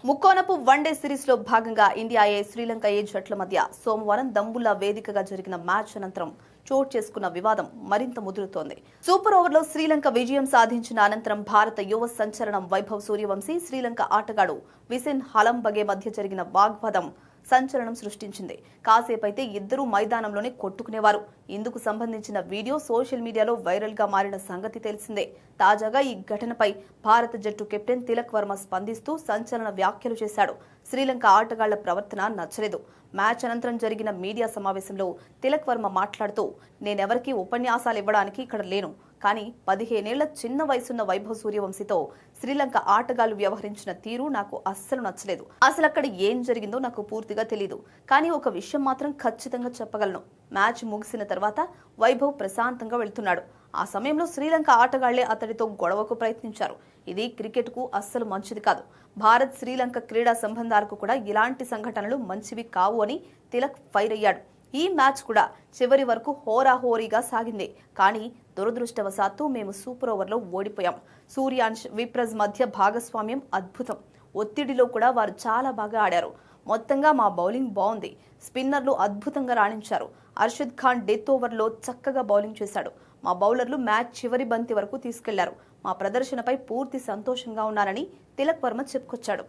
ముక్కోనపు one day series లో భాగంగా India Sri Lanka జట్ల మధ్య సోమవారం దంబుల్లా వేదికగా జరిగిన మ్యాచ్ అనంతరం చోటు చేసుకున్న వివాదం మరింత ముదురుతోంది. సూపర్ ఓవర్లో శ్రీలంక విజయం సాధించిన అనంతరం భారత యువ సంచలనం వైభవ్ సూర్యవంశీ, శ్రీలంక ఆటగాడు విసిన్ హలంబగే మధ్య జరిగిన వాగ్వాదం సంచలనం సృష్టించింది. కాసేపైతే ఇద్దరూ మైదానంలోనే కొట్టుకునేవారు. ఇందుకు సంబంధించిన వీడియో సోషల్ మీడియాలో వైరల్ గా మారిన సంగతి తెలిసిందే. తాజాగా ఈ ఘటనపై భారత జట్టు కెప్టెన్ తిలక్ వర్మ స్పందిస్తూ సంచలన వ్యాఖ్యలు చేశాడు. శ్రీలంక ఆటగాళ్ల ప్రవర్తన నచ్చలేదు. మ్యాచ్ అనంతరం జరిగిన మీడియా సమావేశంలో తిలక్ వర్మ మాట్లాడుతూ, నేనెవరికీ ఉపన్యాసాలు ఇవ్వడానికి ఇక్కడ లేను, కానీ 15 ఏళ్ల చిన్న వయసున్న వైభవ్ సూర్యవంశీతో శ్రీలంక ఆటగాళ్లు వ్యవహరించిన తీరు నాకు అస్సలు నచ్చలేదు. అసలు అక్కడ ఏం జరిగిందో నాకు పూర్తిగా తెలియదు, కానీ ఒక విషయం మాత్రం ఖచ్చితంగా చెప్పగలను. మ్యాచ్ ముగిసిన తర్వాత వైభవ్ ప్రశాంతంగా వెళ్తున్నాడు. ఆ సమయంలో శ్రీలంక ఆటగాళ్లే అతడితో గొడవకు ప్రయత్నించారు. ఇది క్రికెట్ కు అస్సలు మంచిది కాదు. భారత్ శ్రీలంక క్రీడా సంబంధాలకు కూడా ఇలాంటి సంఘటనలు మంచివి కావు అని తిలక్ ఫైర్ అయ్యాడు. ఈ మ్యాచ్ కూడా చివరి వరకు హోరాహోరీగా సాగింది. కానీ దురదృష్టవశాత్తు మేము సూపర్ ఓవర్లో ఓడిపోయాం. సూర్యాంశ్, విప్రజ్ మధ్య భాగస్వామ్యం అద్భుతం. ఒత్తిడిలో కూడా వారు చాలా బాగా ఆడారు. మొత్తంగా మా బౌలింగ్ బాగుంది. స్పిన్నర్లు అద్భుతంగా రాణించారు. అర్షద్ ఖాన్ డెత్ ఓవర్లో చక్కగా బౌలింగ్ చేశాడు. మా బౌలర్లు మ్యాచ్ చివరి బంతి వరకు తీసుకెళ్లారు. మా ప్రదర్శనపై పూర్తి సంతోషంగా ఉన్నారని తిలక్ వర్మ చెప్పుకొచ్చాడు.